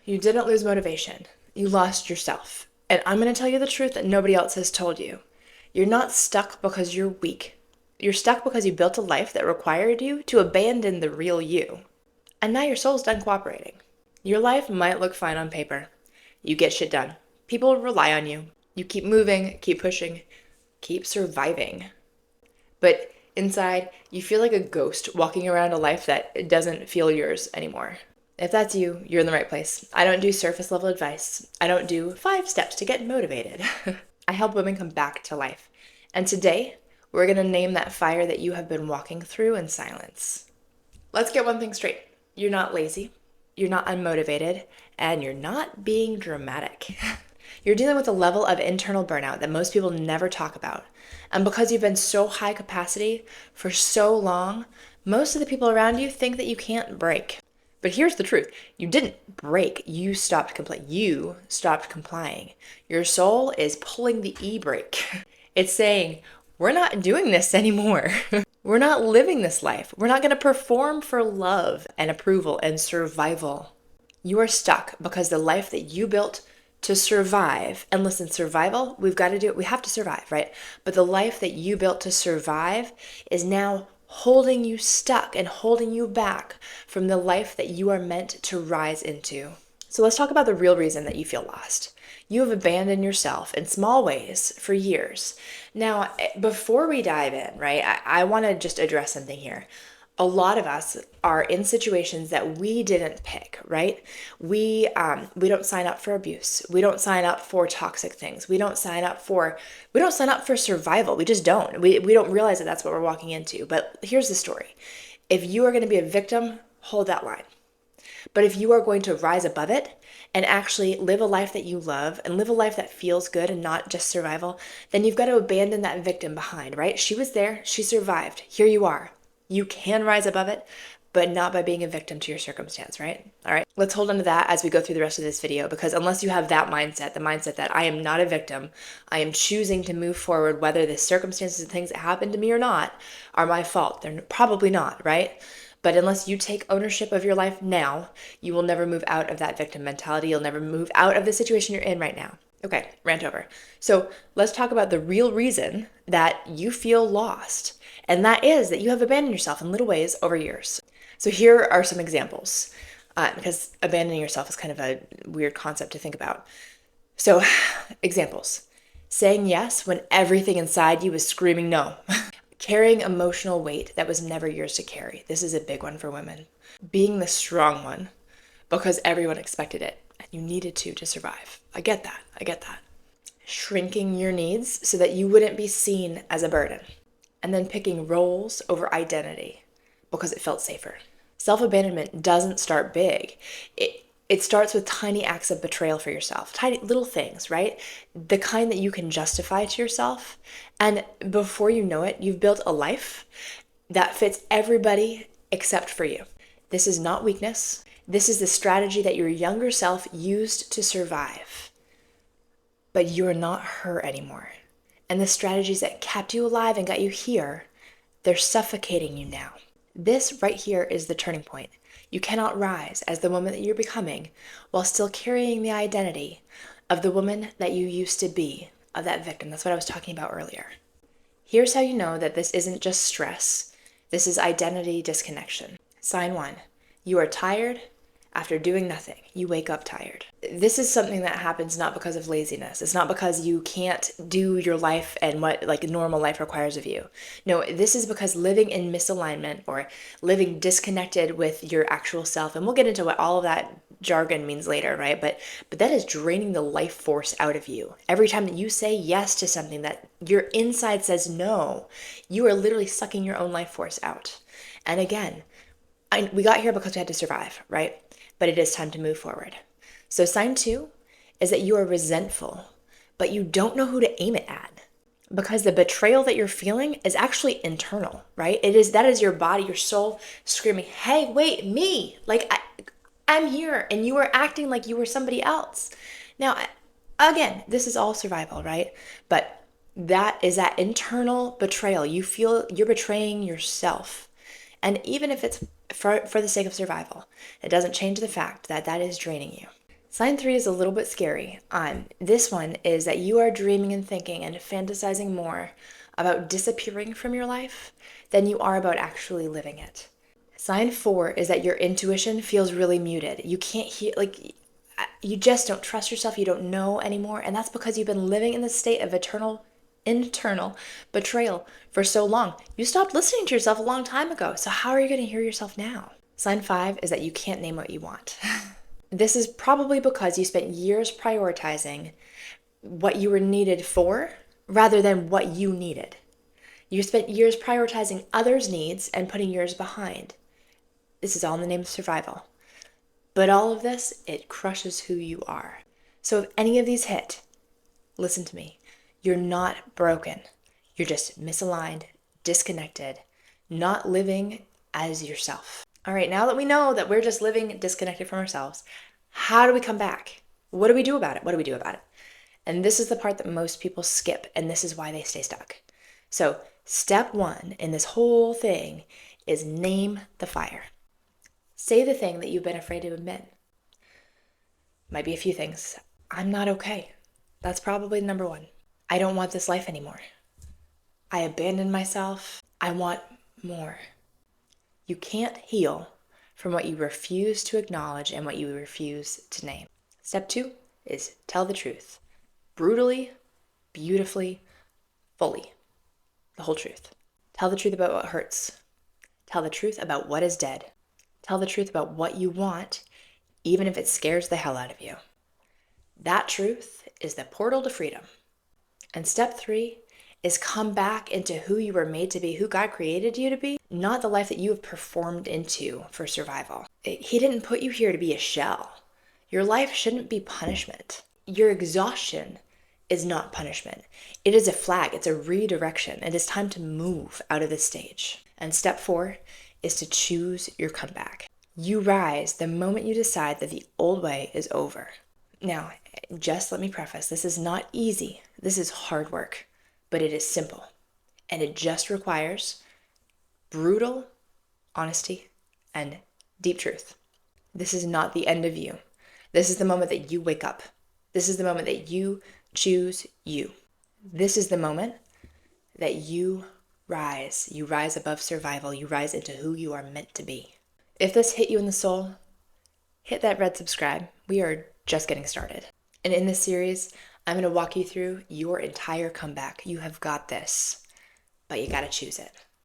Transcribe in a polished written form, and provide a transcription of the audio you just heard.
You didn't lose motivation. You lost yourself. And I'm going to tell you the truth that nobody else has told you. You're not stuck because you're weak. You're stuck because you built a life that required you to abandon the real you. And now your soul's done cooperating. Your life might look fine on paper. You get shit done. People rely on you. You keep moving, keep pushing, keep surviving. But inside, you feel like a ghost walking around a life that doesn't feel yours anymore. If that's you, you're in the right place. I don't do surface level advice. I don't do 5 steps to get motivated. I help women come back to life. And today, we're going to name that fire that you have been walking through in silence. Let's get one thing straight. You're not lazy, you're not unmotivated, and you're not being dramatic. You're dealing with a level of internal burnout that most people never talk about. And because you've been so high capacity for so long, most of the people around you think that you can't break. But here's the truth. You didn't break. You stopped complying. Your soul is pulling the e-brake. It's saying, we're not doing this anymore. We're not living this life. We're not going to perform for love and approval and survival. You are stuck because the life that you built to survive, and listen, survival, we've got to do it. We have to survive, right? But the life that you built to survive is now holding you stuck and holding you back from the life that you are meant to rise into. So let's talk about the real reason that you feel lost. You have abandoned yourself in small ways for years. Now, before we dive in, right, I want to just address something here. A lot of us are in situations that we didn't pick, right? We don't sign up for abuse. We don't sign up for toxic things. We don't sign up for survival. We just don't. We don't realize that that's what we're walking into. But here's the story. If you are going to be a victim, hold that line. But if you are going to rise above it and actually live a life that you love and live a life that feels good and not just survival, then you've got to abandon that victim behind, right? She was there. She survived. Here you are. You can rise above it, but not by being a victim to your circumstance, right? All right, let's hold on to that as we go through the rest of this video, because unless you have that mindset, the mindset that I am not a victim, I am choosing to move forward, whether the circumstances and things that happen to me or not are my fault. They're probably not, right? But unless you take ownership of your life now, you will never move out of that victim mentality. You'll never move out of the situation you're in right now. Okay, rant over. So let's talk about the real reason that you feel lost. And that is that you have abandoned yourself in little ways over years. So here are some examples, because abandoning yourself is kind of a weird concept to think about. So examples: saying yes when everything inside you is screaming no. Carrying emotional weight that was never yours to carry. This is a big one for women. Being the strong one because everyone expected it and you needed to survive. I get that. Shrinking your needs so that you wouldn't be seen as a burden. And then picking roles over identity because it felt safer. Self-abandonment doesn't start big. It starts with tiny acts of betrayal for yourself, tiny little things, right? The kind that you can justify to yourself. And before you know it, you've built a life that fits everybody except for you. This is not weakness. This is the strategy that your younger self used to survive. But you are not her anymore. And the strategies that kept you alive and got you here, they're suffocating you now. This right here is the turning point. You cannot rise as the woman that you're becoming while still carrying the identity of the woman that you used to be, of that victim. That's what I was talking about earlier. Here's how you know that this isn't just stress. This is identity disconnection. Sign 1. You are tired. After doing nothing, you wake up tired. This is something that happens not because of laziness. It's not because you can't do your life and what normal life requires of you. No, this is because living in misalignment or living disconnected with your actual self, and we'll get into what all of that jargon means later, right? But that is draining the life force out of you. Every time that you say yes to something that your inside says no, you are literally sucking your own life force out. And again, we got here because we had to survive, right? But it is time to move forward. So sign 2 is that you are resentful, but you don't know who to aim it at because the betrayal that you're feeling is actually internal, right? That is your body, your soul screaming, hey, wait, me, I'm here and you are acting like you were somebody else. Now, again, this is all survival, right? But that is that internal betrayal. You feel you're betraying yourself. And even if it's for the sake of survival, it doesn't change the fact that that is draining you. Sign 3 is a little bit scary. This one is that you are dreaming and thinking and fantasizing more about disappearing from your life than you are about actually living it. Sign 4 is that your intuition feels really muted. You can't hear, you just don't trust yourself. You don't know anymore. And that's because you've been living in the state of internal betrayal for so long. You stopped listening to yourself a long time ago. So how are you going to hear yourself now? Sign 5 is that you can't name what you want. This is probably because you spent years prioritizing what you were needed for rather than what you needed. You spent years prioritizing others' needs and putting yours behind. This is all in the name of survival. But all of this, it crushes who you are. So if any of these hit, listen to me. You're not broken. You're just misaligned, disconnected, not living as yourself. All right, now that we know that we're just living disconnected from ourselves, how do we come back? What do we do about it? What do we do about it? And this is the part that most people skip, and this is why they stay stuck. So step 1 in this whole thing is name the fire. Say the thing that you've been afraid to admit. Might be a few things. I'm not okay. That's probably number 1. I don't want this life anymore. I abandoned myself. I want more. You can't heal from what you refuse to acknowledge and what you refuse to name. Step 2 is tell the truth. Brutally, beautifully, fully. The whole truth. Tell the truth about what hurts. Tell the truth about what is dead. Tell the truth about what you want, even if it scares the hell out of you. That truth is the portal to freedom. And step 3 is come back into who you were made to be, who God created you to be, not the life that you have performed into for survival. He didn't put you here to be a shell. Your life shouldn't be punishment. Your exhaustion is not punishment. It is a flag. It's a redirection. It is time to move out of this stage. And step 4 is to choose your comeback. You rise the moment you decide that the old way is over. Now, just let me preface, this is not easy. This is hard work, but it is simple. And it just requires brutal honesty and deep truth. This is not the end of you. This is the moment that you wake up. This is the moment that you choose you. This is the moment that you rise. You rise above survival. You rise into who you are meant to be. If this hit you in the soul, hit that red subscribe. We are just getting started. And in this series, I'm going to walk you through your entire comeback. You have got this, but you got to choose it.